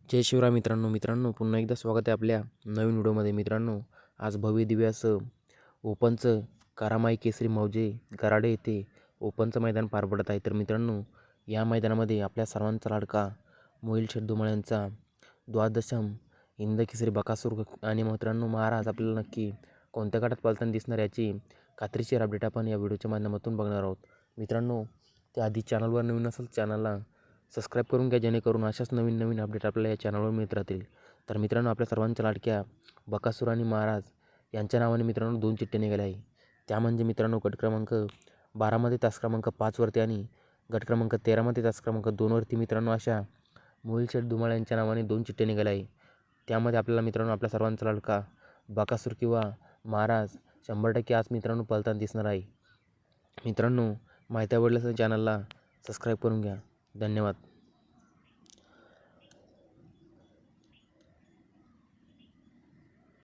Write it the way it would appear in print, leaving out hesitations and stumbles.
जय शिवराय मित्रांनो पुन्हा एकदा स्वागत आहे आपल्या नवीन व्हिडिओमध्ये. मित्रांनो, आज भव्य दिव्य असं ओपनचं कारामाई केसरी मौजे गराडे येथे ओपनचं मैदान पार पडत आहे. तर मित्रांनो, या मैदानामध्ये आपल्या सर्वांचा लाडका मोहिल शेठ धुमाळ यांचा द्वादशम हिंद केसरी बकासूर आणि मित्रांनो महाराज आपल्याला नक्की कोणत्या गटात पळताना दिसणार याची खात्रीशीर अपडेट आपण या व्हिडिओच्या माध्यमातून बघणार आहोत. मित्रांनो, त्याआधी चॅनलवर नवीन असेल चॅनलला सबस्क्राईब करून घ्या, जेणेकरून अशाच नवीन अपडेट आपल्याला या चॅनलवर मिळत राहतील. तर मित्रांनो, आपल्या सर्वांच्या लाडक्या बकासूर आणि महाराज यांच्या नावाने मित्रांनो 2 चिठ्ठ्या निघाल्या आहे. त्या म्हणजे मित्रांनो गट क्रमांक 12मध्ये तास क्रमांक 5वरती आणि गट क्रमांक 13मध्ये तास क्रमांक 2वरती मित्रांनो अशा मोहिल शेठ धुमाळ यांच्या नावाने 2 चिठ्ठ्या निघाल्या आहे. त्यामध्ये आपल्याला मित्रांनो आपल्या सर्वांचा लाडका बकासूर किंवा महाराज 100% आज मित्रांनो पळताना दिसणार आहे. मित्रांनो, माहिती आवडल्यास चॅनलला सबस्क्राईब करून घ्या. धन्यवाद.